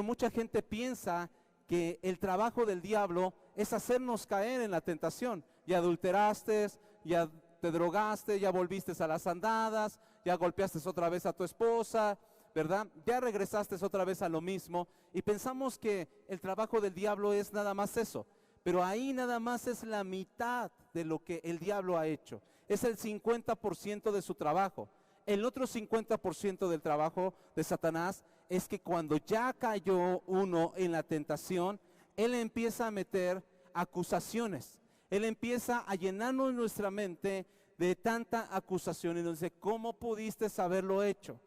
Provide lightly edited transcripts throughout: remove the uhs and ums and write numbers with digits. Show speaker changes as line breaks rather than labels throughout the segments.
mucha gente piensa que el trabajo del diablo es hacernos caer en la tentación. Ya adulteraste, ya te drogaste, ya volviste a las andadas, ya golpeaste otra vez a tu esposa, ¿verdad? Ya regresaste otra vez a lo mismo y pensamos que el trabajo del diablo es nada más eso, pero ahí nada más es la mitad de lo que el diablo ha hecho. Es el 50% de su trabajo. El otro 50% del trabajo de Satanás es que cuando ya cayó uno en la tentación, él empieza a meter acusaciones. Él empieza a llenarnos nuestra mente de tanta acusación y nos dice, ¿cómo pudiste haberlo hecho?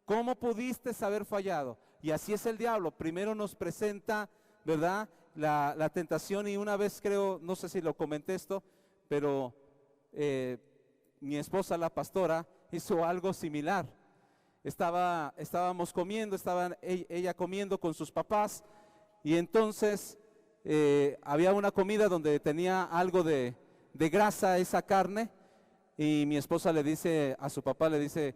¿Cómo pudiste haber fallado? Y así es el diablo. Primero nos presenta, ¿verdad?, la tentación, y una vez creo, no sé si lo comenté esto, pero mi esposa, la pastora, hizo algo similar. Estábamos comiendo, ella comiendo con sus papás, y entonces había una comida donde tenía algo de grasa esa carne, y mi esposa le dice a su papá, le dice,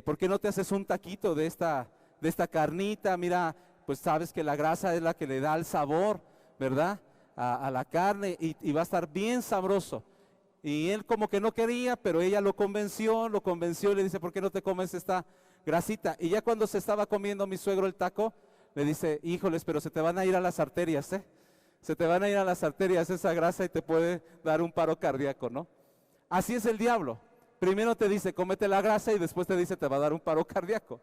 ¿por qué no te haces un taquito de esta carnita? Mira, pues sabes que la grasa es la que le da el sabor, ¿verdad?, a la carne, y va a estar bien sabroso. Y él como que no quería, pero ella lo convenció y le dice, ¿por qué no te comes esta grasita? Y ya cuando se estaba comiendo mi suegro el taco, le dice, híjoles, pero se te van a ir a las arterias, ¿eh? Se te van a ir a las arterias esa grasa y te puede dar un paro cardíaco, ¿no? Así es el diablo. Primero te dice, cómete la grasa, y después te dice, te va a dar un paro cardíaco.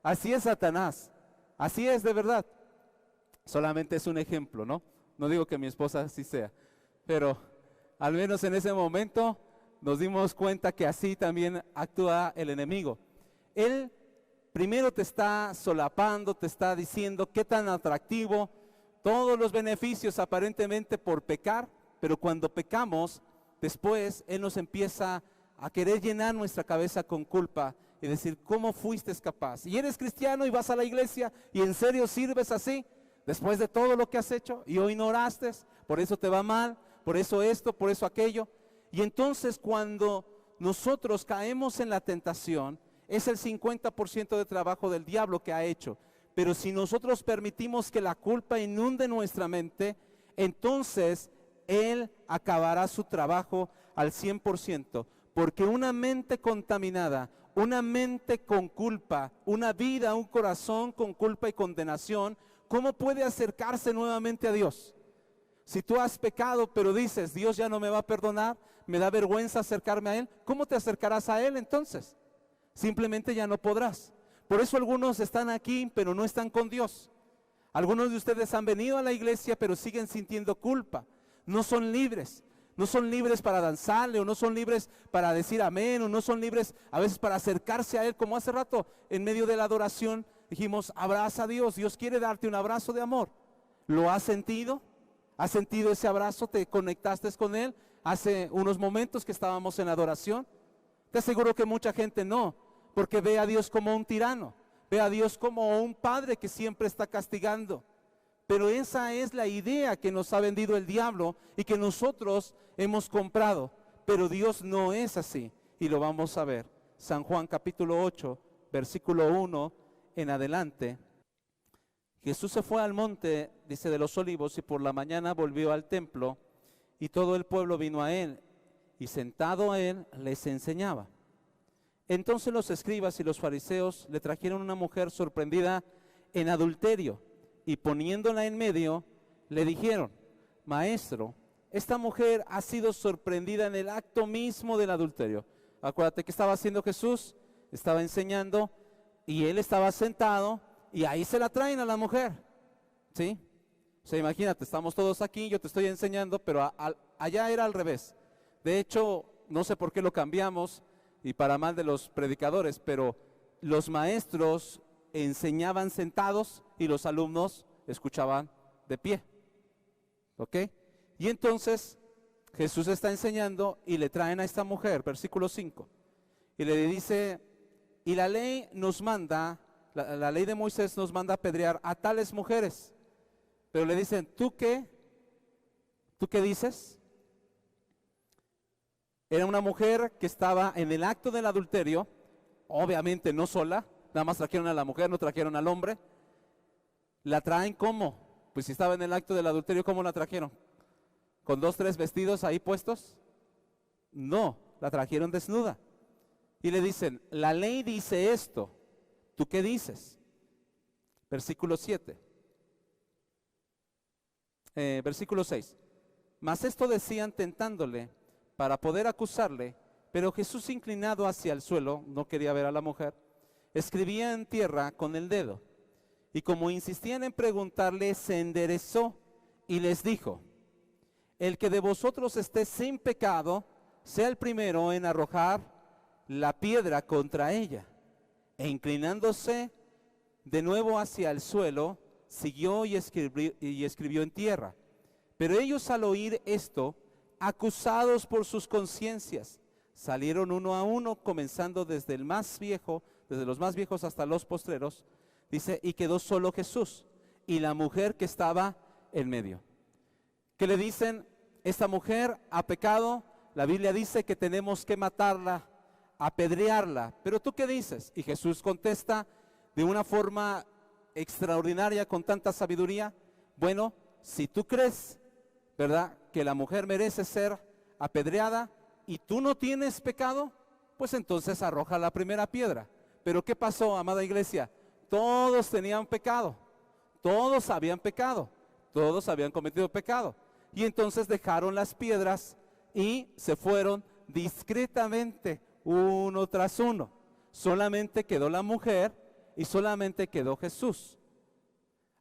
Así es Satanás. Así es de verdad. Solamente es un ejemplo, ¿no? No digo que mi esposa así sea, pero al menos en ese momento nos dimos cuenta que así también actúa el enemigo. Él primero te está solapando, te está diciendo qué tan atractivo, todos los beneficios aparentemente por pecar, pero cuando pecamos, después Él nos empieza a querer llenar nuestra cabeza con culpa y decir, ¿cómo fuiste capaz? Y eres cristiano y vas a la iglesia y en serio sirves así, después de todo lo que has hecho, y hoy no oraste, por eso te va mal, por eso esto, por eso aquello. Y entonces cuando nosotros caemos en la tentación, es el 50% de trabajo del diablo que ha hecho. Pero si nosotros permitimos que la culpa inunde nuestra mente, entonces Él acabará su trabajo al 100%, porque una mente contaminada, una mente con culpa, una vida, un corazón con culpa y condenación, ¿cómo puede acercarse nuevamente a Dios? Si tú has pecado, pero dices, Dios ya no me va a perdonar, me da vergüenza acercarme a Él, ¿cómo te acercarás a Él entonces? Simplemente ya no podrás. Por eso algunos están aquí, pero no están con Dios. Algunos de ustedes han venido a la iglesia, pero siguen sintiendo culpa. No son libres. No son libres para danzarle, o no son libres para decir amén, o no son libres a veces para acercarse a Él, como hace rato en medio de la adoración dijimos, abraza a Dios. Dios quiere darte un abrazo de amor. ¿Lo has sentido? ¿Has sentido ese abrazo? ¿Te conectaste con Él hace unos momentos que estábamos en adoración? Te aseguro que mucha gente no, porque ve a Dios como un tirano, ve a Dios como un padre que siempre está castigando. Pero esa es la idea que nos ha vendido el diablo y que nosotros hemos comprado. Pero Dios no es así, y lo vamos a ver. San Juan capítulo 8, versículo 1 en adelante. Jesús se fue al monte, dice, de los Olivos, y por la mañana volvió al templo, y todo el pueblo vino a Él, y sentado a Él les enseñaba. Entonces los escribas y los fariseos le trajeron una mujer sorprendida en adulterio, y poniéndola en medio, le dijeron, Maestro, esta mujer ha sido sorprendida en el acto mismo del adulterio. Acuérdate que estaba haciendo Jesús, estaba enseñando, y Él estaba sentado, y ahí se la traen a la mujer, ¿sí? O sea, imagínate, estamos todos aquí, yo te estoy enseñando, pero allá era al revés. De hecho, no sé por qué lo cambiamos, y para mal de los predicadores, pero los maestros enseñaban sentados y los alumnos escuchaban de pie, ¿ok? Y entonces Jesús está enseñando y le traen a esta mujer, versículo 5, y le dice, y la ley nos manda, la ley de Moisés nos manda apedrear a tales mujeres, pero le dicen, ¿tú qué? ¿Tú qué dices? Era una mujer que estaba en el acto del adulterio, obviamente no sola, nada más trajeron a la mujer, no trajeron al hombre. ¿La traen cómo? Pues si estaba en el acto del adulterio, ¿cómo la trajeron? ¿Con 2, 3 vestidos ahí puestos? No, la trajeron desnuda. Y le dicen, la ley dice esto, ¿tú qué dices? Versículo 7. Versículo 6. Mas esto decían tentándole para poder acusarle, pero Jesús, inclinado hacia el suelo, no quería ver a la mujer, escribía en tierra con el dedo. Y como insistían en preguntarle, se enderezó y les dijo, el que de vosotros esté sin pecado, sea el primero en arrojar la piedra contra ella. E inclinándose de nuevo hacia el suelo, siguió y escribió en tierra. Pero ellos, al oír esto, acusados por sus conciencias, salieron uno a uno, comenzando desde el más viejo, desde los más viejos hasta los postreros. Dice, y quedó solo Jesús y la mujer que estaba en medio. ¿Qué le dicen? Esta mujer ha pecado. La Biblia dice que tenemos que matarla, apedrearla. ¿Pero tú qué dices? Y Jesús contesta de una forma extraordinaria, con tanta sabiduría. Bueno, si tú crees, ¿verdad?, que la mujer merece ser apedreada y tú no tienes pecado, pues entonces arroja la primera piedra. Pero ¿qué pasó, amada iglesia? Todos tenían pecado, todos habían pecado, todos habían cometido pecado. Y entonces dejaron las piedras y se fueron discretamente, uno tras uno. Solamente quedó la mujer y solamente quedó Jesús.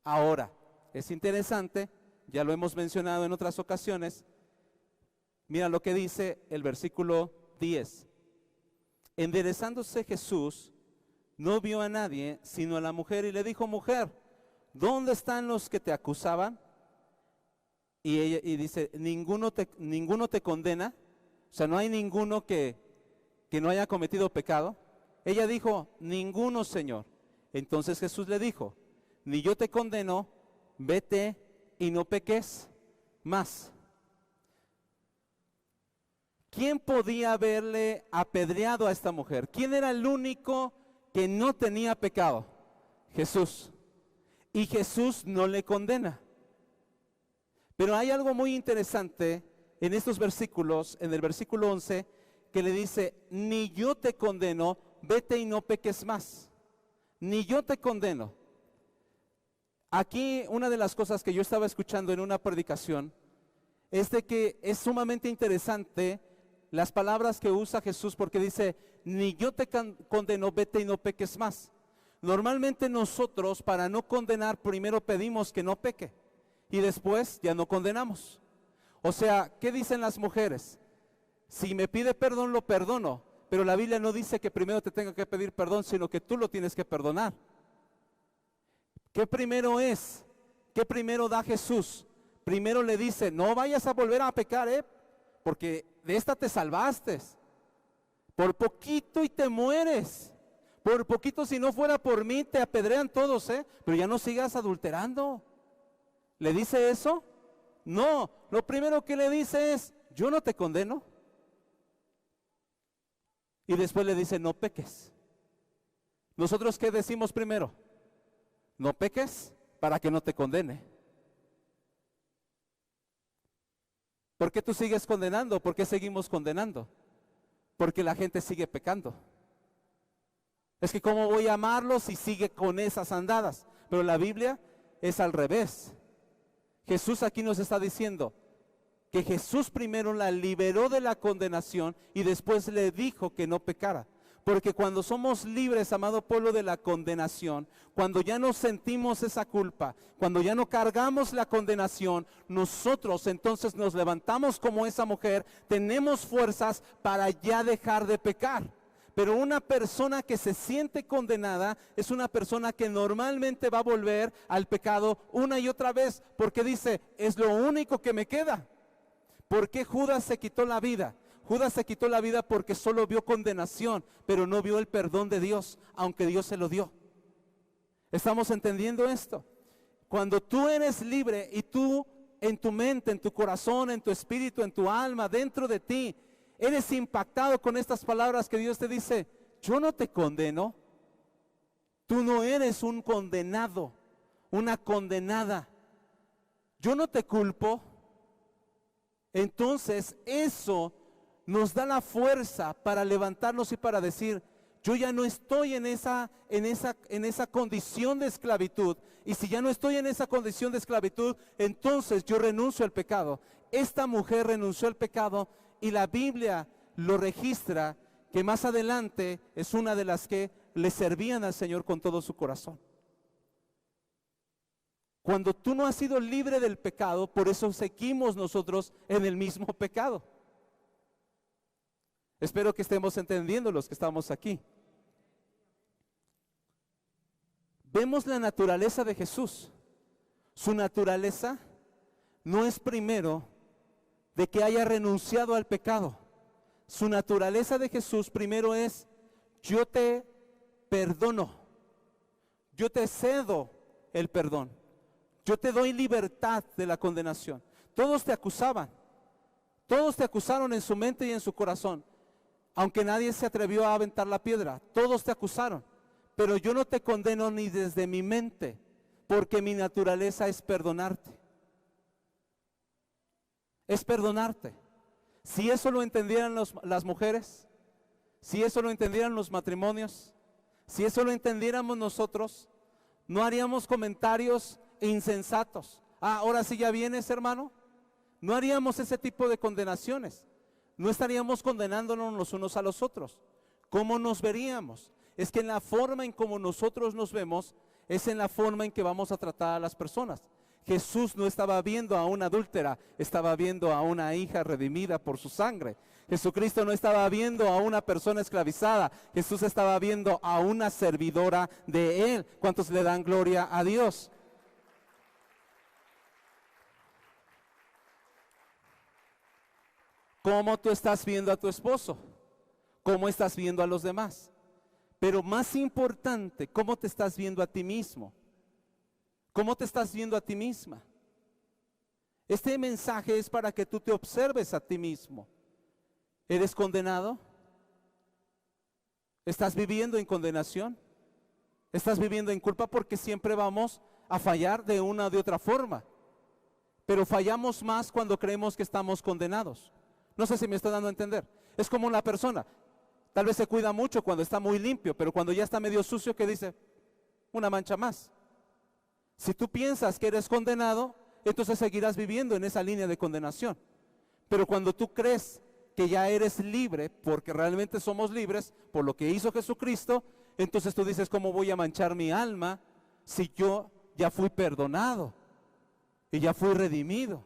Ahora, es interesante, ya lo hemos mencionado en otras ocasiones. Mira lo que dice el versículo 10. Enderezándose Jesús, no vio a nadie sino a la mujer y le dijo, mujer, ¿dónde están los que te acusaban? Y dice, ninguno te condena. O sea, no hay ninguno que no haya cometido pecado. Ella dijo, ninguno, Señor. Entonces Jesús le dijo, ni yo te condeno, vete y no peques más. ¿Quién podía haberle apedreado a esta mujer? ¿Quién era el único que no tenía pecado? Jesús. Y Jesús no le condena. Pero hay algo muy interesante en estos versículos, en el versículo 11, que le dice, ni yo te condeno, vete y no peques más. Ni yo te condeno. Aquí una de las cosas que yo estaba escuchando en una predicación es de que es sumamente interesante las palabras que usa Jesús, porque dice, ni yo te condeno, vete y no peques más. Normalmente nosotros, para no condenar, primero pedimos que no peque y después ya no condenamos. O sea, ¿qué dicen las mujeres? Si me pide perdón, lo perdono, pero la Biblia no dice que primero te tenga que pedir perdón, sino que tú lo tienes que perdonar. ¿Qué primero es? ¿Qué primero da Jesús? Primero le dice, no vayas a volver a pecar, porque de esta te salvaste. Por poquito y te mueres. Por poquito, si no fuera por mí, te apedrean todos, pero ya no sigas adulterando. ¿Le dice eso? No, lo primero que le dice es, yo no te condeno. Y después le dice, no peques. ¿Nosotros qué decimos primero? No peques para que no te condene. ¿Por qué tú sigues condenando? ¿Por qué seguimos condenando? Porque la gente sigue pecando. Es que ¿cómo voy a amarlo si sigue con esas andadas? Pero la Biblia es al revés. Jesús aquí nos está diciendo que Jesús primero la liberó de la condenación y después le dijo que no pecara. Porque cuando somos libres, amado pueblo, de la condenación, cuando ya no sentimos esa culpa, cuando ya no cargamos la condenación, nosotros entonces nos levantamos como esa mujer, tenemos fuerzas para ya dejar de pecar. Pero una persona que se siente condenada es una persona que normalmente va a volver al pecado una y otra vez, porque dice, es lo único que me queda. ¿Por qué Judas se quitó la vida? Judas se quitó la vida porque solo vio condenación, pero no vio el perdón de Dios, aunque Dios se lo dio. ¿Estamos entendiendo esto? Cuando tú eres libre y tú en tu mente, en tu corazón, en tu espíritu, en tu alma, dentro de ti, eres impactado con estas palabras que Dios te dice, yo no te condeno, tú no eres un condenado. una condenada. Yo no te culpo. Entonces eso nos da la fuerza para levantarnos y para decir, yo ya no estoy en esa condición de esclavitud. Y si ya no estoy en esa condición de esclavitud, entonces yo renuncio al pecado. Esta mujer renunció al pecado y la Biblia lo registra que más adelante es una de las que le servían al Señor con todo su corazón. Cuando tú no has sido libre del pecado, por eso seguimos nosotros en el mismo pecado. Espero que estemos entendiendo los que estamos aquí. Vemos la naturaleza de Jesús. Su naturaleza no es primero de que haya renunciado al pecado. Su naturaleza de Jesús primero es, yo te perdono, yo te cedo el perdón, yo te doy libertad de la condenación. Todos te acusaban, todos te acusaron en su mente y en su corazón, aunque nadie se atrevió a aventar la piedra, todos te acusaron, pero yo no te condeno ni desde mi mente, porque mi naturaleza es perdonarte. Es perdonarte. Si eso lo entendieran las mujeres, si eso lo entendieran los matrimonios, si eso lo entendiéramos nosotros, no haríamos comentarios insensatos. Ah, ahora sí ya vienes, hermano. No haríamos ese tipo de condenaciones. No estaríamos condenándonos los unos a los otros. ¿Cómo nos veríamos? Es que en la forma en como nosotros nos vemos, es en la forma en que vamos a tratar a las personas. Jesús no estaba viendo a una adúltera, estaba viendo a una hija redimida por su sangre. Jesucristo no estaba viendo a una persona esclavizada, Jesús estaba viendo a una servidora de Él. ¿Cuántos le dan gloria a Dios? ¿Cómo tú estás viendo a tu esposo? ¿Cómo estás viendo a los demás? Pero más importante, ¿cómo te estás viendo a ti mismo? ¿Cómo te estás viendo a ti misma? Este mensaje es para que tú te observes a ti mismo. ¿Eres condenado? ¿Estás viviendo en condenación? ¿Estás viviendo en culpa? Porque siempre vamos a fallar de una o de otra forma. Pero fallamos más cuando creemos que estamos condenados. No sé si me estoy dando a entender. Es como una persona. Tal vez se cuida mucho cuando está muy limpio, pero cuando ya está medio sucio, ¿qué dice? Una mancha más. Si tú piensas que eres condenado, entonces seguirás viviendo en esa línea de condenación. Pero cuando tú crees que ya eres libre, porque realmente somos libres por lo que hizo Jesucristo, entonces tú dices, ¿cómo voy a manchar mi alma si yo ya fui perdonado y ya fui redimido?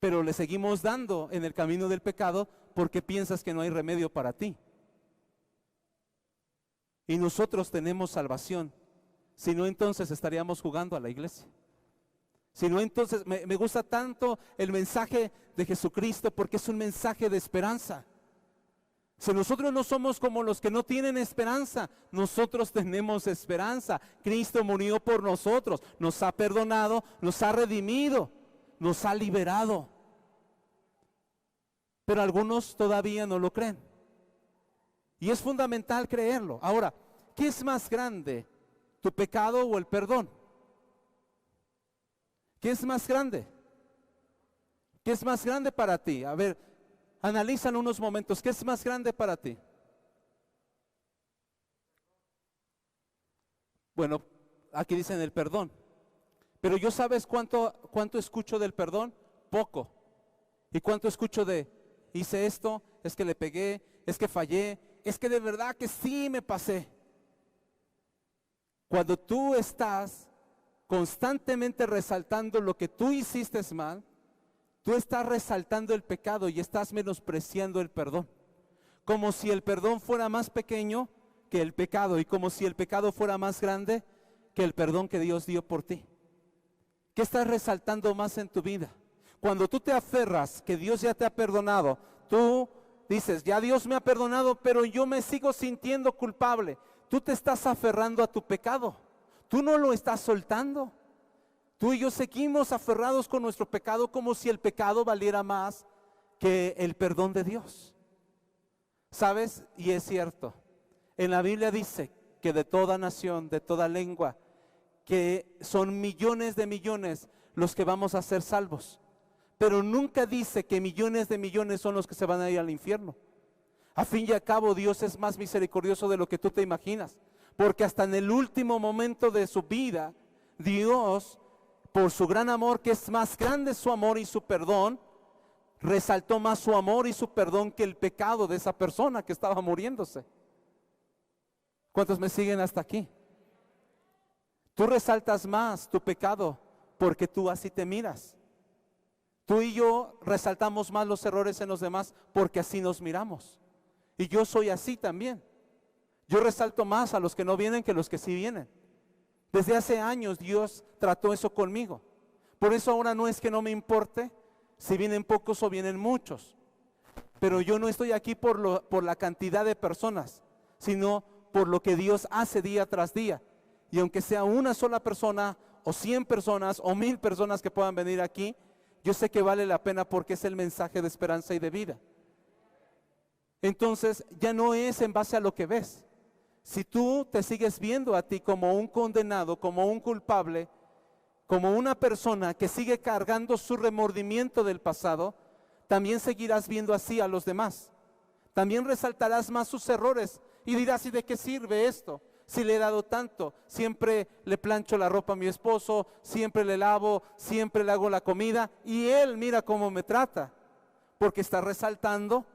Pero le seguimos dando en el camino del pecado porque piensas que no hay remedio para ti. Y nosotros tenemos salvación. Si no, entonces estaríamos jugando a la iglesia. Si no, entonces me gusta tanto el mensaje de Jesucristo porque es un mensaje de esperanza. Si nosotros no somos como los que no tienen esperanza, nosotros tenemos esperanza. Cristo murió por nosotros, nos ha perdonado, nos ha redimido, nos ha liberado. Pero algunos todavía no lo creen. Y es fundamental creerlo. Ahora, ¿qué es más grande? ¿Tu pecado o el perdón? ¿Qué es más grande? ¿Qué es más grande para ti? A ver, analízalo unos momentos. ¿Qué es más grande para ti? Bueno, aquí dicen el perdón. Pero yo, ¿sabes cuánto escucho del perdón? Poco. ¿Y cuánto escucho de, hice esto, es que le pegué, es que fallé, es que de verdad que sí me pasé? Cuando tú estás constantemente resaltando lo que tú hiciste mal, tú estás resaltando el pecado y estás menospreciando el perdón. Como si el perdón fuera más pequeño que el pecado y como si el pecado fuera más grande que el perdón que Dios dio por ti. ¿Qué estás resaltando más en tu vida? Cuando tú te aferras que Dios ya te ha perdonado, tú dices, ya Dios me ha perdonado, pero yo me sigo sintiendo culpable. Tú te estás aferrando a tu pecado. Tú no lo estás soltando. Tú y yo seguimos aferrados con nuestro pecado como si el pecado valiera más que el perdón de Dios. ¿Sabes? Y es cierto. En la Biblia dice que de toda nación, de toda lengua, que son millones de millones los que vamos a ser salvos. Pero nunca dice que millones de millones son los que se van a ir al infierno. A fin y a cabo, Dios es más misericordioso de lo que tú te imaginas. Porque hasta en el último momento de su vida, Dios, por su gran amor, que es más grande su amor y su perdón, resaltó más su amor y su perdón que el pecado de esa persona que estaba muriéndose. ¿Cuántos me siguen hasta aquí? Tú resaltas más tu pecado porque tú así te miras. Tú y yo resaltamos más los errores en los demás porque así nos miramos. Y yo soy así también. Yo resalto más a los que no vienen que los que sí vienen. Desde hace años Dios trató eso conmigo. Por eso ahora no es que no me importe si vienen pocos o vienen muchos. Pero yo no estoy aquí por la cantidad de personas, sino por lo que Dios hace día tras día. Y aunque sea una sola persona o 100 personas o 1000 personas que puedan venir aquí, yo sé que vale la pena porque es el mensaje de esperanza y de vida. Entonces ya no es en base a lo que ves. Si tú te sigues viendo a ti como un condenado, como un culpable, como una persona que sigue cargando su remordimiento del pasado, también seguirás viendo así a los demás. También resaltarás más sus errores y dirás: ¿y de qué sirve esto? Si le he dado tanto, siempre le plancho la ropa a mi esposo, siempre le lavo, siempre le hago la comida y él mira cómo me trata. Porque está resaltando,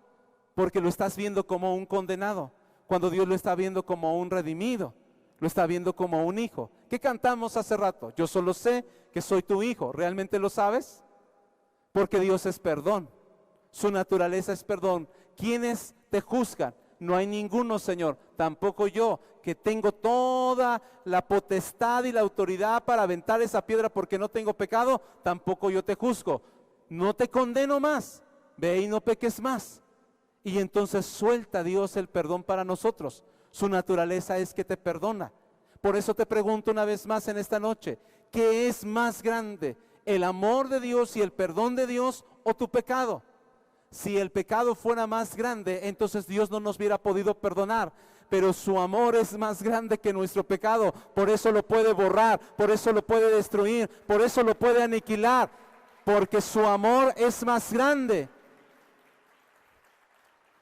porque lo estás viendo como un condenado, cuando Dios lo está viendo como un redimido, lo está viendo como un hijo. ¿Qué cantamos hace rato? Yo solo sé que soy tu hijo. ¿Realmente lo sabes? Porque Dios es perdón, su naturaleza es perdón. ¿Quiénes te juzgan? No hay ninguno, Señor, tampoco yo, que tengo toda la potestad y la autoridad para aventar esa piedra porque no tengo pecado, tampoco yo te juzgo. No te condeno más, ve y no peques más. Y entonces suelta Dios el perdón para nosotros. Su naturaleza es que te perdona. Por eso te pregunto una vez más en esta noche, ¿qué es más grande? ¿El amor de Dios y el perdón de Dios o tu pecado? Si el pecado fuera más grande, entonces Dios no nos hubiera podido perdonar. Pero su amor es más grande que nuestro pecado. Por eso lo puede borrar, por eso lo puede destruir, por eso lo puede aniquilar. Porque su amor es más grande.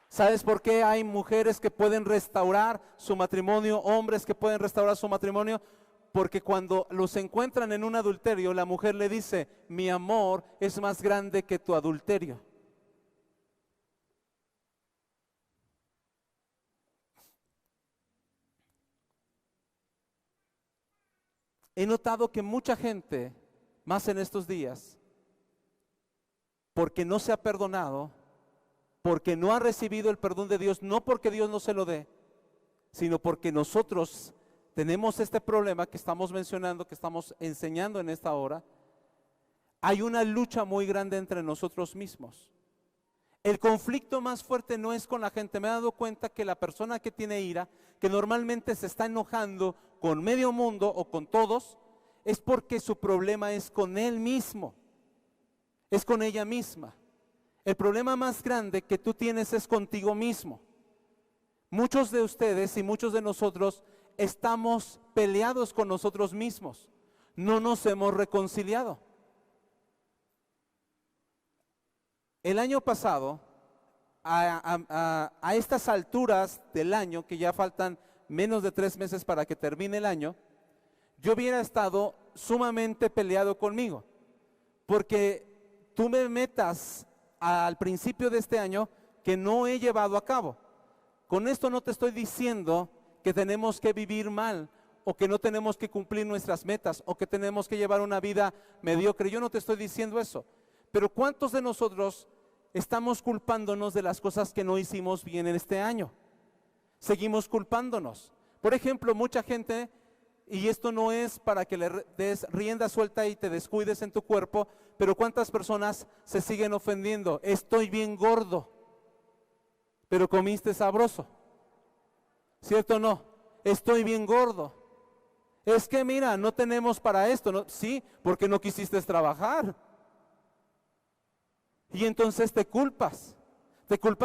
¿Sabes por qué hay mujeres que pueden restaurar su matrimonio, hombres que pueden restaurar su matrimonio? Porque cuando los encuentran en un adulterio, la mujer le dice: mi amor es más grande que tu adulterio. He notado que mucha gente, más en estos días, porque no se ha perdonado, porque no ha recibido el perdón de Dios, no porque Dios no se lo dé, sino porque nosotros tenemos este problema que estamos mencionando, que estamos enseñando en esta hora. Hay una lucha muy grande entre nosotros mismos. El conflicto más fuerte no es con la gente. Me he dado cuenta que la persona que tiene ira, que normalmente se está enojando con medio mundo o con todos, es porque su problema es con él mismo, es con ella misma. El problema más grande que tú tienes es contigo mismo. Muchos de ustedes y muchos de nosotros estamos peleados con nosotros mismos. No nos hemos reconciliado. El año pasado, a estas alturas del año, que ya faltan menos de 3 meses para que termine el año, yo hubiera estado sumamente peleado conmigo, porque tú me metas al principio de este año que no he llevado a cabo. Con esto no te estoy diciendo que tenemos que vivir mal, o que no tenemos que cumplir nuestras metas, o que tenemos que llevar una vida mediocre. Yo no te estoy diciendo eso. Pero ¿cuántos de nosotros estamos culpándonos de las cosas que no hicimos bien en este año? Seguimos culpándonos. Por ejemplo, mucha gente, y esto no es para que le des rienda suelta y te descuides en tu cuerpo, pero ¿cuántas personas se siguen ofendiendo? Estoy bien gordo, pero comiste sabroso. ¿Cierto o no? Estoy bien gordo. Es que mira, no tenemos para esto, ¿no? Sí, porque no quisiste trabajar. Y entonces te culpas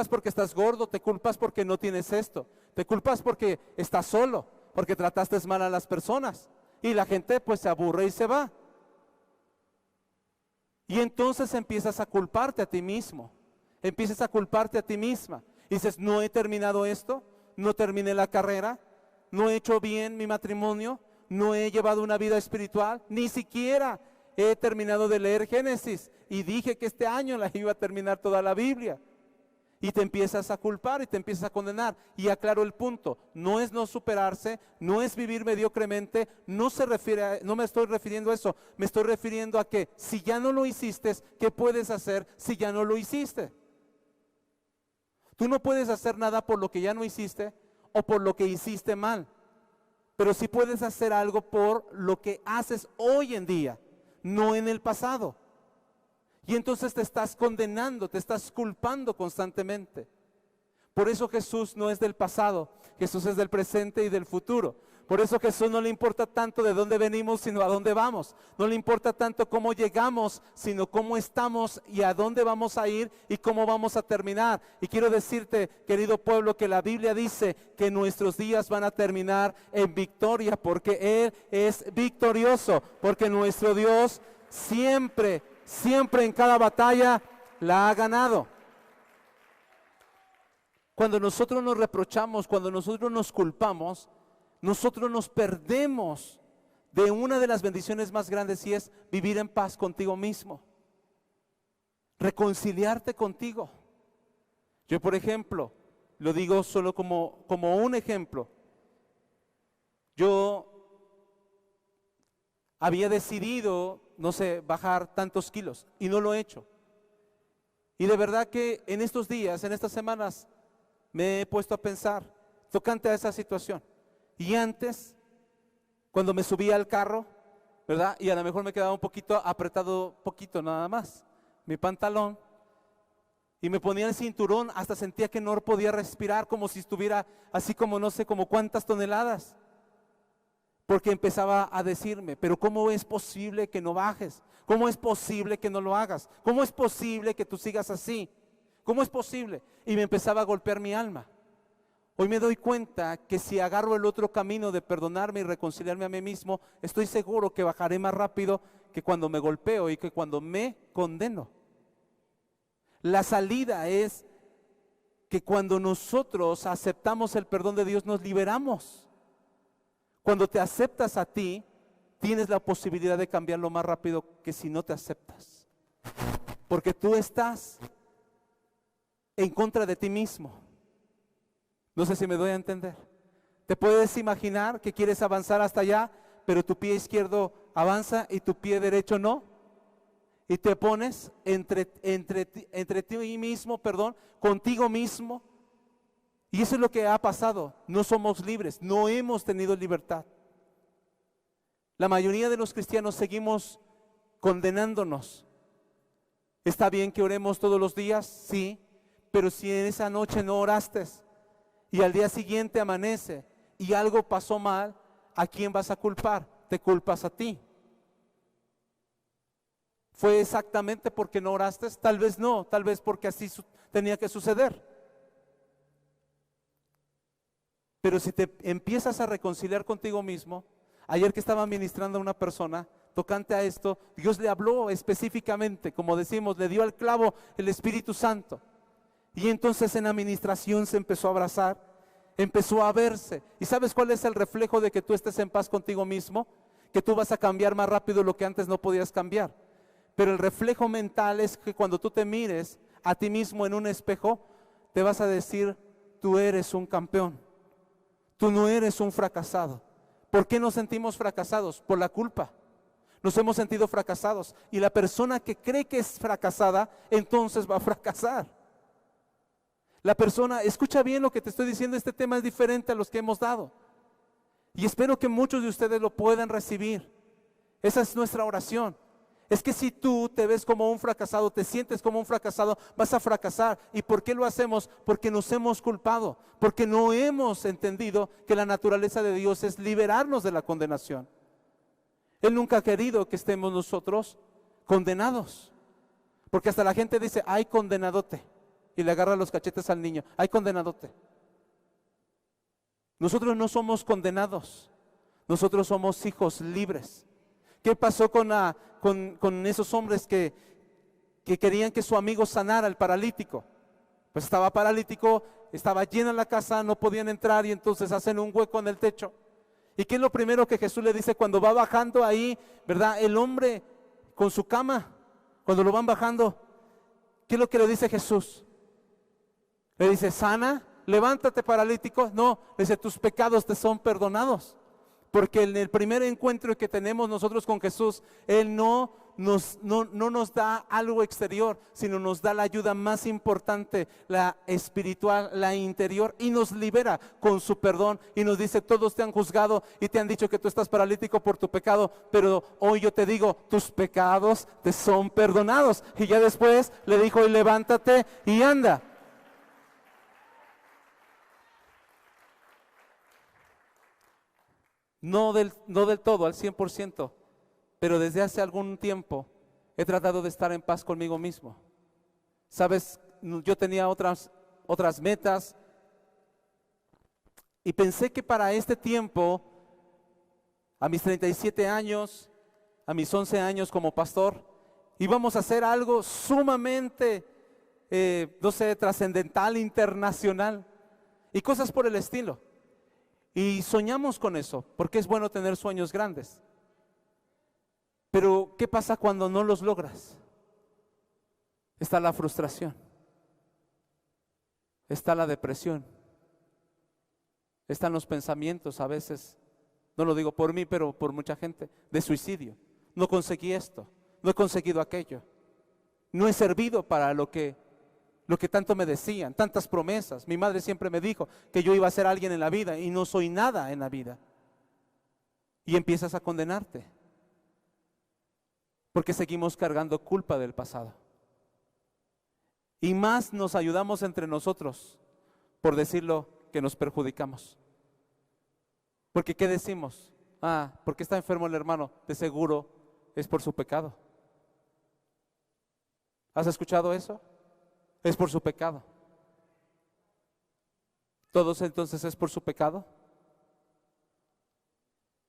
porque estás gordo, te culpas porque no tienes esto, te culpas porque estás solo, porque trataste mal a las personas. y la gente pues se aburre y se va. Y entonces empiezas a culparte a ti mismo, empiezas a culparte a ti misma. Y dices, no he terminado esto, no terminé la carrera, no he hecho bien mi matrimonio, no he llevado una vida espiritual, ni siquiera he terminado de leer Génesis y dije que este año la iba a terminar toda la Biblia. Y te empiezas a culpar y te empiezas a condenar. Y aclaro el punto, no es no superarse, no es vivir mediocremente, no me estoy refiriendo a eso, me estoy refiriendo a que si ya no lo hiciste, ¿qué puedes hacer si ya no lo hiciste? Tú no puedes hacer nada por lo que ya no hiciste o por lo que hiciste mal, pero sí puedes hacer algo por lo que haces hoy en día, no en el pasado. Y entonces te estás condenando, te estás culpando constantemente. Por eso Jesús no es del pasado, Jesús es del presente y del futuro. Por eso Jesús no le importa tanto de dónde venimos, sino a dónde vamos. No le importa tanto cómo llegamos, sino cómo estamos y a dónde vamos a ir y cómo vamos a terminar. Y quiero decirte, querido pueblo, que la Biblia dice que nuestros días van a terminar en victoria, porque Él es victorioso, porque nuestro Dios siempre en cada batalla la ha ganado. Cuando nosotros nos reprochamos, cuando nosotros nos culpamos, nosotros nos perdemos de una de las bendiciones más grandes, y es vivir en paz contigo mismo, reconciliarte contigo. Yo, por ejemplo, lo digo solo como un ejemplo. Yo había decidido, no sé, bajar tantos kilos y no lo he hecho. Y de verdad que en estos días, en estas semanas, me he puesto a pensar tocante a esa situación. Y antes, cuando me subía al carro, ¿verdad? Y a lo mejor me quedaba un poquito apretado, poquito nada más, mi pantalón, y me ponía el cinturón, hasta sentía que no podía respirar, como si estuviera así como no sé, como cuántas toneladas. Porque empezaba a decirme, pero ¿cómo es posible que no bajes? ¿Cómo es posible que no lo hagas? ¿Cómo es posible que tú sigas así? ¿Cómo es posible? Y me empezaba a golpear mi alma. Hoy me doy cuenta que si agarro el otro camino de perdonarme y reconciliarme a mí mismo, estoy seguro que bajaré más rápido que cuando me golpeo y que cuando me condeno. La salida es que cuando nosotros aceptamos el perdón de Dios, nos liberamos. Cuando te aceptas a ti, tienes la posibilidad de cambiarlo más rápido que si no te aceptas. Porque tú estás en contra de ti mismo. No sé si me doy a entender. Te puedes imaginar que quieres avanzar hasta allá, pero tu pie izquierdo avanza y tu pie derecho no. Y te pones entre ti mismo, contigo mismo. Y eso es lo que ha pasado. No somos libres, no hemos tenido libertad. La mayoría de los cristianos seguimos condenándonos. ¿Está bien que oremos todos los días? Sí, pero si en esa noche no oraste y al día siguiente amanece y algo pasó mal, ¿a quién vas a culpar? Te culpas a ti. ¿Fue exactamente porque no oraste? Tal vez no, tal vez porque así tenía que suceder. Pero si te empiezas a reconciliar contigo mismo, ayer que estaba ministrando a una persona tocante a esto, Dios le habló específicamente, como decimos, le dio al clavo el Espíritu Santo. Y entonces en la administración se empezó a abrazar, empezó a verse. ¿Y sabes cuál es el reflejo de que tú estés en paz contigo mismo? Que tú vas a cambiar más rápido lo que antes no podías cambiar. Pero el reflejo mental es que cuando tú te mires a ti mismo en un espejo, te vas a decir, tú eres un campeón. Tú no eres un fracasado. ¿Por qué nos sentimos fracasados? Por la culpa. Nos hemos sentido fracasados. Y la persona que cree que es fracasada, entonces va a fracasar. La persona, escucha bien lo que te estoy diciendo, este tema es diferente a los que hemos dado. Y espero que muchos de ustedes lo puedan recibir. Esa es nuestra oración. Es que si tú te ves como un fracasado, te sientes como un fracasado, vas a fracasar. ¿Y por qué lo hacemos? Porque nos hemos culpado, porque no hemos entendido que la naturaleza de Dios es liberarnos de la condenación. Él nunca ha querido que estemos nosotros condenados, porque hasta la gente dice, ay, condenadote, y le agarra los cachetes al niño, ay, condenadote. Nosotros no somos condenados, Nosotros somos hijos libres. ¿Qué pasó con esos hombres que querían que su amigo sanara, el paralítico? Pues estaba paralítico, estaba llena la casa, no podían entrar y entonces hacen un hueco en el techo. ¿Y qué es lo primero que Jesús le dice cuando va bajando ahí, verdad? El hombre con su cama, cuando lo van bajando, ¿qué es lo que le dice Jesús? Le dice, sana, levántate paralítico. No, le dice, tus pecados te son perdonados. Porque en el primer encuentro que tenemos nosotros con Jesús, Él no nos da algo exterior, sino nos da la ayuda más importante, la espiritual, la interior, y nos libera con su perdón y nos dice, todos te han juzgado y te han dicho que tú estás paralítico por tu pecado, pero hoy yo te digo, tus pecados te son perdonados. Y ya después le dijo, y levántate y anda. No del todo, al 100%, pero desde hace algún tiempo he tratado de estar en paz conmigo mismo. Sabes, yo tenía otras metas y pensé que para este tiempo, a mis 37 años, a mis 11 años como pastor, íbamos a hacer algo sumamente, no sé, trascendental, internacional y cosas por el estilo. Y soñamos con eso, porque es bueno tener sueños grandes. Pero ¿qué pasa cuando no los logras? Está la frustración, está la depresión, están los pensamientos a veces, no lo digo por mí, pero por mucha gente, de suicidio. No conseguí esto, no he conseguido aquello, no he servido para lo que tanto me decían, tantas promesas. Mi madre siempre me dijo que yo iba a ser alguien en la vida y no soy nada en la vida. Y empiezas a condenarte, porque seguimos cargando culpa del pasado. Y más nos ayudamos entre nosotros, por decirlo, que nos perjudicamos. Porque ¿qué decimos? ¿Por qué está enfermo el hermano? De seguro es por su pecado. ¿Has escuchado eso? Es por su pecado. ¿Todos entonces es por su pecado?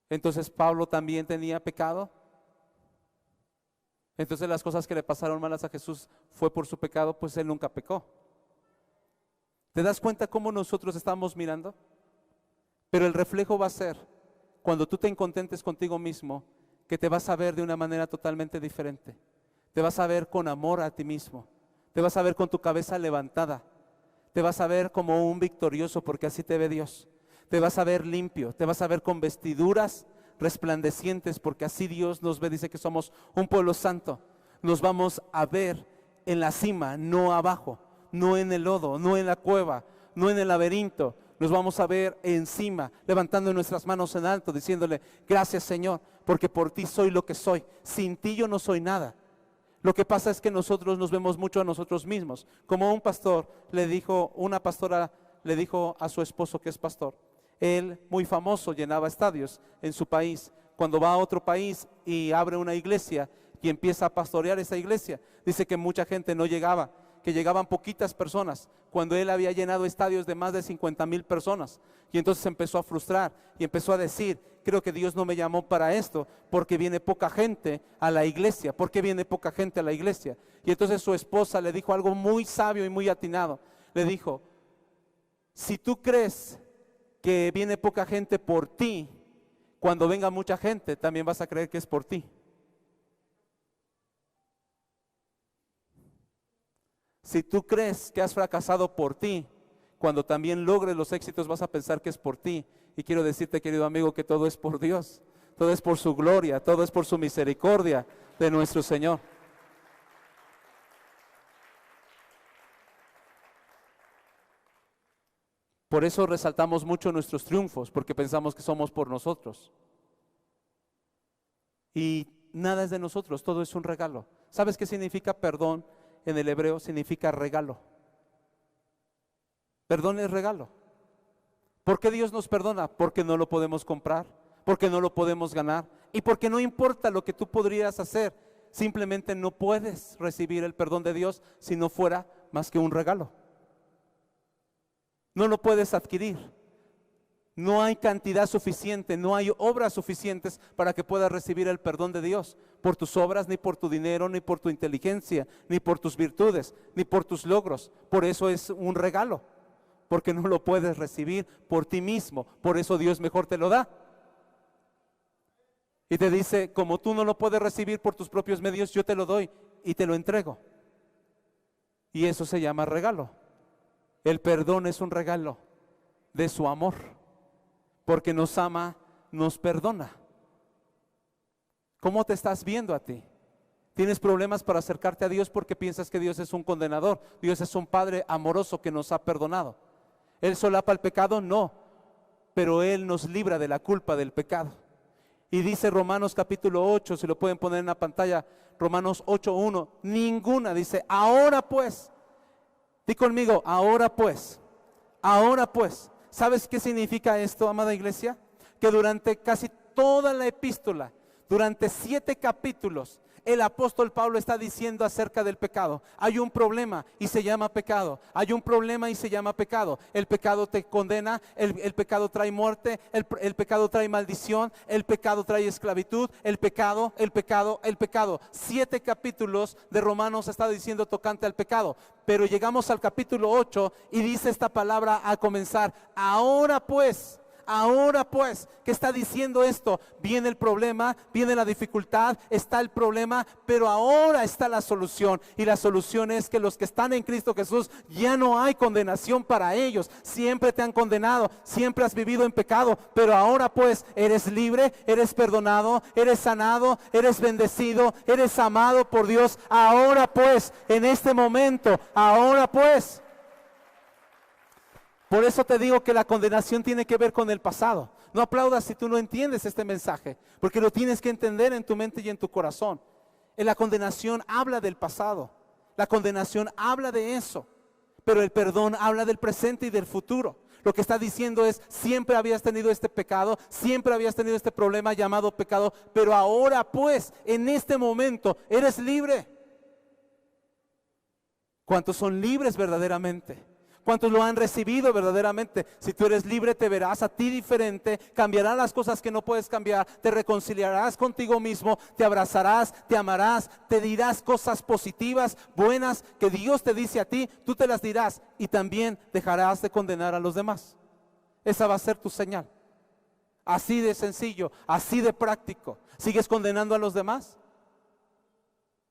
Entonces Pablo también tenía pecado. Entonces las cosas que le pasaron malas a Jesús fue por su pecado, pues él nunca pecó. ¿Te das cuenta cómo nosotros estamos mirando? Pero el reflejo va a ser, cuando tú te contentes contigo mismo, que te vas a ver de una manera totalmente diferente. Te vas a ver con amor a ti mismo. Te vas a ver con tu cabeza levantada. Te vas a ver como un victorioso, porque así te ve Dios. Te vas a ver limpio, te vas a ver con vestiduras resplandecientes, porque así Dios nos ve. Dice que somos un pueblo santo. Nos vamos a ver en la cima, no abajo, no en el lodo, no en la cueva, no en el laberinto. Nos vamos a ver encima, levantando nuestras manos en alto, diciéndole, gracias Señor, porque por ti soy lo que soy. Sin ti yo no soy nada. Lo que pasa es que nosotros nos vemos mucho a nosotros mismos. Como un pastor una pastora le dijo a su esposo que es pastor. Él, muy famoso, llenaba estadios en su país. Cuando va a otro país y abre una iglesia y empieza a pastorear esa iglesia, dice que mucha gente no llegaba, que llegaban poquitas personas, cuando él había llenado estadios de más de 50,000 personas. Y entonces se empezó a frustrar y empezó a decir, creo que Dios no me llamó para esto, porque viene poca gente a la iglesia. ¿Por qué viene poca gente a la iglesia? Y entonces su esposa le dijo algo muy sabio y muy atinado. Le dijo, si tú crees que viene poca gente por ti, cuando venga mucha gente también vas a creer que es por ti. Si tú crees que has fracasado por ti, cuando también logres los éxitos vas a pensar que es por ti. Y quiero decirte, querido amigo, que todo es por Dios, todo es por su gloria, todo es por su misericordia de nuestro Señor. Por eso resaltamos mucho nuestros triunfos, porque pensamos que somos por nosotros. Y nada es de nosotros, todo es un regalo. ¿Sabes qué significa perdón? En el hebreo significa regalo. Perdón es regalo. ¿Por qué Dios nos perdona? Porque no lo podemos comprar, porque no lo podemos ganar y porque no importa lo que tú podrías hacer, simplemente no puedes recibir el perdón de Dios si no fuera más que un regalo. No lo puedes adquirir. No hay cantidad suficiente, no hay obras suficientes para que puedas recibir el perdón de Dios por tus obras, ni por tu dinero, ni por tu inteligencia, ni por tus virtudes, ni por tus logros. Por eso es un regalo, porque no lo puedes recibir por ti mismo. Por eso Dios mejor te lo da. Y te dice, como tú no lo puedes recibir por tus propios medios, yo te lo doy y te lo entrego. Y eso se llama regalo. El perdón es un regalo de su amor, porque nos ama, nos perdona. ¿Cómo te estás viendo a ti? ¿Tienes problemas para acercarte a Dios porque piensas que Dios es un condenador? Dios es un Padre amoroso que nos ha perdonado. ¿Él solapa el pecado? No, pero Él nos libra de la culpa del pecado. Y dice Romanos capítulo 8, si lo pueden poner en la pantalla, Romanos 8:1, ninguna, dice, ahora pues, di conmigo, ahora pues, ¿sabes qué significa esto, amada iglesia? Que durante casi toda la epístola, durante 7 capítulos, el apóstol Pablo está diciendo acerca del pecado. Hay un problema y se llama pecado. Hay un problema y se llama pecado. El pecado te condena, el pecado trae muerte, el pecado trae maldición, el pecado trae esclavitud, el pecado. 7 capítulos de Romanos está diciendo tocante al pecado. Pero llegamos al capítulo 8 y dice esta palabra a comenzar. Ahora pues, ¿qué está diciendo esto? Viene el problema, viene la dificultad, está el problema, pero ahora está la solución. Y la solución es que los que están en Cristo Jesús, ya no hay condenación para ellos. Siempre te han condenado, siempre has vivido en pecado, pero ahora pues eres libre, eres perdonado, eres sanado, eres bendecido, eres amado por Dios. Ahora pues, en este momento, ahora pues. Por eso te digo que la condenación tiene que ver con el pasado. No aplaudas si tú no entiendes este mensaje, porque lo tienes que entender en tu mente y en tu corazón. La condenación habla del pasado, la condenación habla de eso, pero el perdón habla del presente y del futuro. Lo que está diciendo es, siempre habías tenido este pecado, siempre habías tenido este problema llamado pecado, pero ahora pues, en este momento, eres libre. ¿Cuántos son libres verdaderamente? ¿Cuántos lo han recibido verdaderamente? Si tú eres libre, te verás a ti diferente, cambiarás las cosas que no puedes cambiar, te reconciliarás contigo mismo, te abrazarás, te amarás, te dirás cosas positivas, buenas, que Dios te dice a ti, tú te las dirás y también dejarás de condenar a los demás. Esa va a ser tu señal. Así de sencillo, así de práctico. ¿Sigues condenando a los demás?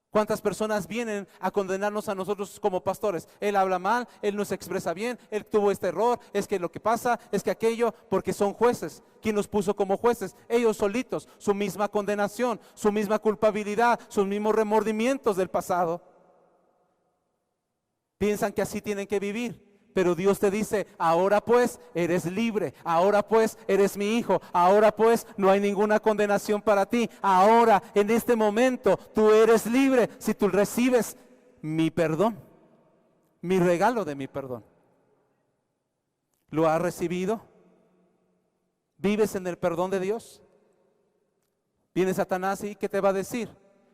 ¿Cuántas personas vienen a condenarnos a nosotros como pastores? Él habla mal, él no se expresa bien, él tuvo este error, es que lo que pasa, es que aquello, porque son jueces. ¿Quién los puso como jueces? Ellos solitos, su misma condenación, su misma culpabilidad, sus mismos remordimientos del pasado. Piensan que así tienen que vivir. Pero Dios te dice, ahora pues eres libre, ahora pues eres mi hijo, ahora pues no hay ninguna condenación para ti. Ahora, en este momento, tú eres libre si tú recibes mi perdón, mi regalo de mi perdón. ¿Lo has recibido? ¿Vives en el perdón de Dios? Viene Satanás y ¿qué te va a decir?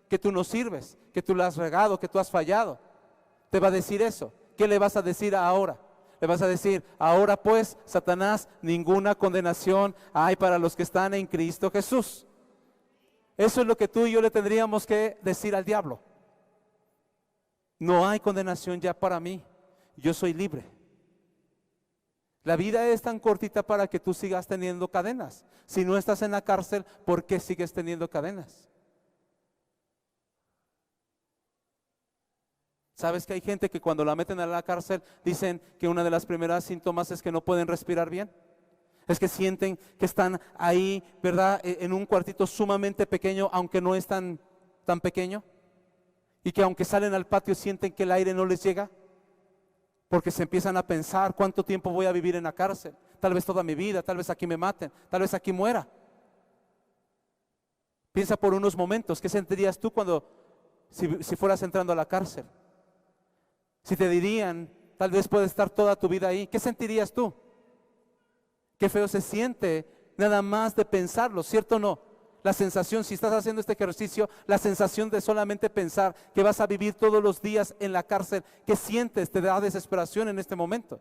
Que tú no sirves, que tú lo has regado, que tú has fallado. Te va a decir eso. ¿Qué le vas a decir ahora? Le vas a decir, ahora pues, Satanás, ninguna condenación hay para los que están en Cristo Jesús. Eso es lo que tú y yo le tendríamos que decir al diablo. No hay condenación ya para mí, yo soy libre. La vida es tan cortita para que tú sigas teniendo cadenas. Si no estás en la cárcel, ¿por qué sigues teniendo cadenas? ¿Sabes que hay gente que cuando la meten a la cárcel dicen que una de las primeras síntomas es que no pueden respirar bien? Es que sienten que están ahí, ¿verdad? En un cuartito sumamente pequeño, aunque no es tan pequeño. Y que aunque salen al patio sienten que el aire no les llega. Porque se empiezan a pensar, ¿cuánto tiempo voy a vivir en la cárcel? Tal vez toda mi vida, tal vez aquí me maten, tal vez aquí muera. Piensa por unos momentos, ¿qué sentirías tú si fueras entrando a la cárcel? Si te dirían, tal vez puedes estar toda tu vida ahí, ¿qué sentirías tú? Qué feo se siente nada más de pensarlo, ¿cierto o no? La sensación, si estás haciendo este ejercicio, la sensación de solamente pensar que vas a vivir todos los días en la cárcel, ¿qué sientes? Te da desesperación en este momento.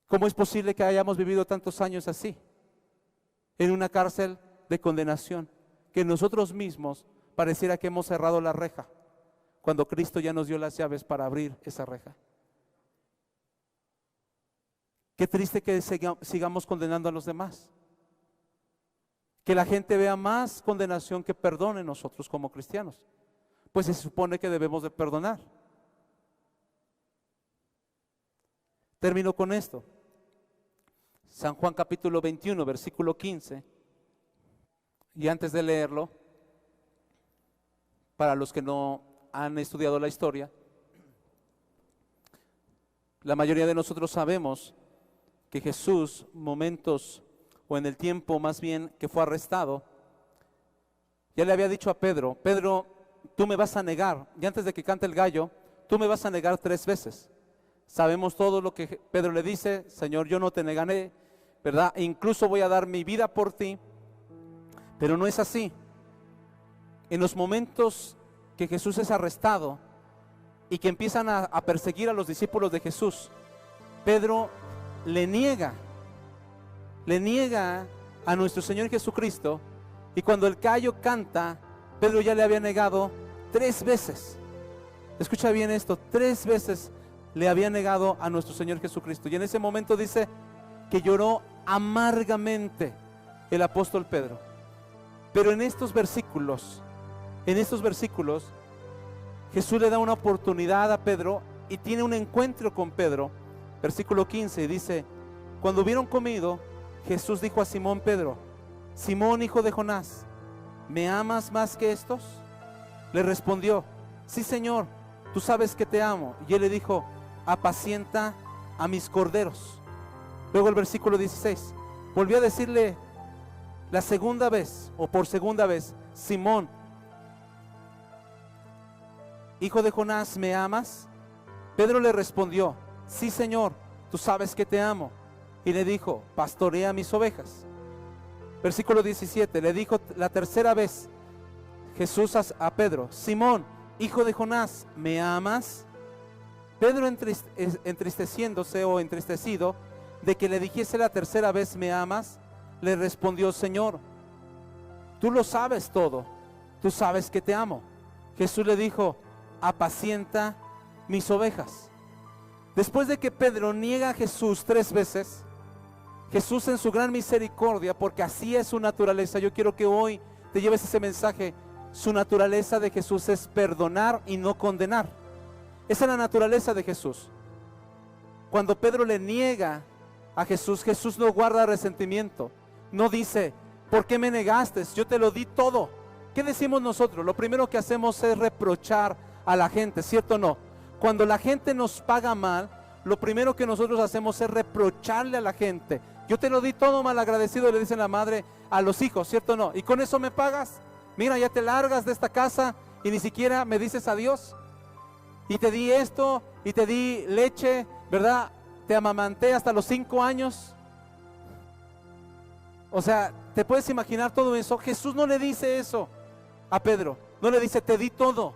¿Cómo es posible que hayamos vivido tantos años así? En una cárcel de condenación, que nosotros mismos pareciera que hemos cerrado la reja, cuando Cristo ya nos dio las llaves para abrir esa reja. Qué triste que sigamos condenando a los demás. Que la gente vea más condenación que perdón en nosotros como cristianos. Pues se supone que debemos de perdonar. Termino con esto. San Juan capítulo 21, versículo 15. Y antes de leerlo, para los que no han estudiado la historia, la mayoría de nosotros sabemos que Jesús, momentos o en el tiempo más bien que fue arrestado, ya le había dicho a Pedro: Pedro, tú me vas a negar, y antes de que cante el gallo, tú me vas a negar 3 veces. Sabemos todo lo que Pedro le dice: Señor, yo no te negaré, ¿verdad? E incluso voy a dar mi vida por ti. Pero no es así. En los momentos que Jesús es arrestado y que empiezan a perseguir a los discípulos de Jesús, Pedro le niega a nuestro Señor Jesucristo, y cuando el gallo canta, Pedro ya le había negado 3 veces. Escucha bien esto: 3 veces le había negado a nuestro Señor Jesucristo. Y en ese momento dice que lloró amargamente el apóstol Pedro. Pero en estos versículos, Jesús le da una oportunidad a Pedro y tiene un encuentro con Pedro. Versículo 15 dice: cuando hubieron comido, Jesús dijo a Simón Pedro: Simón, hijo de Jonás, ¿me amas más que estos? Le respondió: sí, Señor, tú sabes que te amo. Y él le dijo: apacienta a mis corderos. Luego el versículo 16 volvió a decirle la segunda vez, o por segunda vez: Simón, hijo de Jonás, ¿me amas? Pedro le respondió: sí, Señor, tú sabes que te amo. Y le dijo: pastorea mis ovejas. Versículo 17, le dijo la tercera vez Jesús a Pedro: Simón, hijo de Jonás, ¿me amas? Pedro, entristeciéndose o entristecido de que le dijese la tercera vez: ¿me amas?, le respondió: Señor, tú lo sabes todo, tú sabes que te amo. Jesús le dijo: apacienta mis ovejas. Después de que Pedro niega a Jesús 3 veces, Jesús, en su gran misericordia, porque así es su naturaleza, yo quiero que hoy te lleves ese mensaje. Su naturaleza de Jesús es perdonar y no condenar. Esa es la naturaleza de Jesús. Cuando Pedro le niega a Jesús, Jesús no guarda resentimiento. No dice: ¿por qué me negaste? Yo te lo di todo. ¿Qué decimos nosotros? Lo primero que hacemos es reprochar a la gente, ¿cierto o no? Cuando la gente nos paga mal, lo primero que nosotros hacemos es reprocharle a la gente. Yo te lo di todo, malagradecido, le dice la madre a los hijos, ¿cierto o no? ¿Y con eso me pagas? Mira, ya te largas de esta casa y ni siquiera me dices adiós. Y te di esto, y te di leche, ¿verdad? Te amamanté hasta los 5 años. O sea, ¿te puedes imaginar todo eso? Jesús no le dice eso a Pedro. No le dice: te di todo,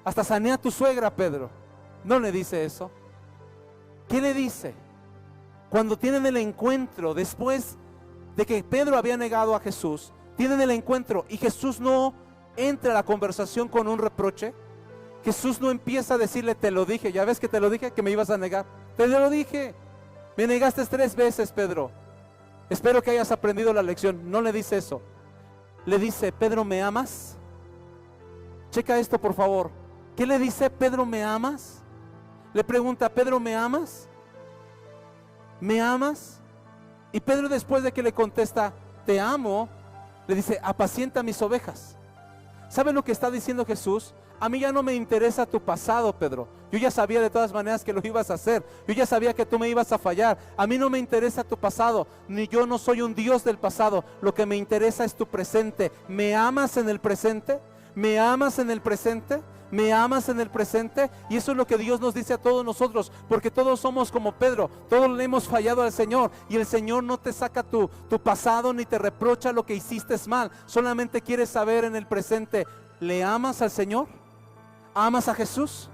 hasta sané a tu suegra, Pedro. No le dice eso. ¿Qué le dice? Cuando tienen el encuentro, después de que Pedro había negado a Jesús, tienen el encuentro y Jesús no entra a la conversación con un reproche. Jesús no empieza a decirle: te lo dije, ya ves que te lo dije, que me ibas a negar. Te lo dije, me negaste 3 veces, Pedro. Espero que hayas aprendido la lección. No le dice eso. Le dice: Pedro, ¿me amas? Checa esto, por favor. ¿Qué le dice? Pedro, ¿me amas? Le pregunta: Pedro, ¿me amas? ¿Me amas? Y Pedro, después de que le contesta: te amo, le dice: apacienta mis ovejas. ¿Sabe lo que está diciendo Jesús? A mí ya no me interesa tu pasado, Pedro. Yo ya sabía de todas maneras que lo ibas a hacer. Yo ya sabía que tú me ibas a fallar. A mí no me interesa tu pasado, ni yo no soy un Dios del pasado. Lo que me interesa es tu presente. ¿Me amas en el presente? ¿Me amas en el presente? ¿Me amas en el presente? Y eso es lo que Dios nos dice a todos nosotros, porque todos somos como Pedro, todos le hemos fallado al Señor, y el Señor no te saca tu pasado ni te reprocha lo que hiciste mal. Solamente quiere saber en el presente: ¿le amas al Señor? ¿Amas a Jesús?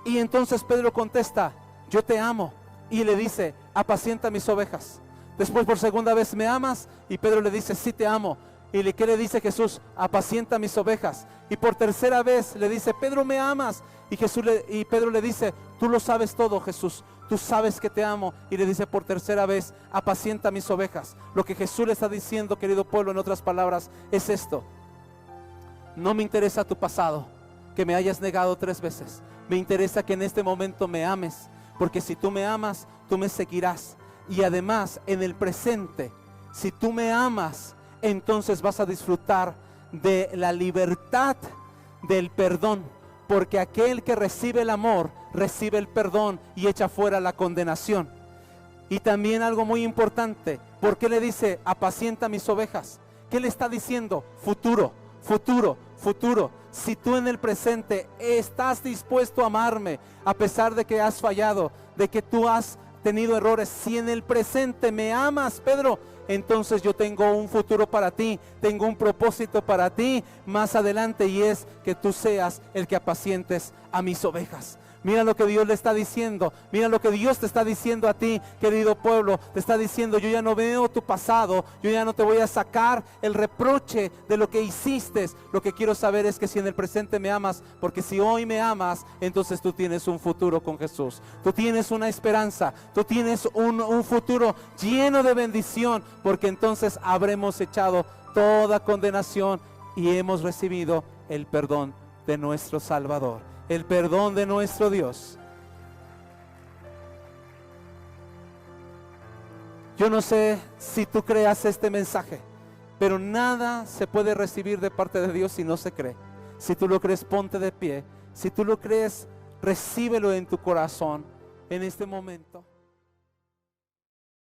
Y entonces Pedro contesta: yo te amo. Y le dice: apacienta mis ovejas. Después por segunda vez, ¿me amas? Y Pedro le dice, sí te amo. ¿Y qué le dice Jesús? Apacienta mis ovejas. Y por tercera vez le dice, Pedro, ¿me amas? Y Pedro le dice, tú lo sabes todo, Jesús. Tú sabes que te amo. Y le dice por tercera vez, apacienta mis ovejas. Lo que Jesús le está diciendo, querido pueblo, en otras palabras, es esto. No me interesa tu pasado, que me hayas negado 3 veces. Me interesa que en este momento me ames, porque si tú me amas, tú me seguirás. Y además, en el presente, si tú me amas, entonces vas a disfrutar de la libertad del perdón, porque aquel que recibe el amor, recibe el perdón y echa fuera la condenación. Y también algo muy importante, ¿por qué le dice apacienta mis ovejas? ¿Qué le está diciendo? Futuro, futuro, futuro. Si tú en el presente estás dispuesto a amarme, a pesar de que has fallado, de que tú has tenido errores, si en el presente me amas, Pedro, entonces yo tengo un futuro para ti, tengo un propósito para ti más adelante, y es que tú seas el que apacientes a mis ovejas. Mira lo que Dios le está diciendo, mira lo que Dios te está diciendo a ti, querido pueblo. Te está diciendo, yo ya no veo tu pasado, yo ya no te voy a sacar el reproche de lo que hiciste. Lo que quiero saber es que si en el presente me amas, porque si hoy me amas, entonces tú tienes un futuro con Jesús. Tú tienes una esperanza, tú tienes un futuro lleno de bendición, porque entonces habremos echado toda condenación y hemos recibido el perdón de nuestro Salvador, el perdón de nuestro Dios. Yo no sé si tú creas este mensaje, pero nada se puede recibir de parte de Dios si no se cree. Si tú lo crees, ponte de pie. Si tú lo crees, recíbelo en tu corazón en este momento.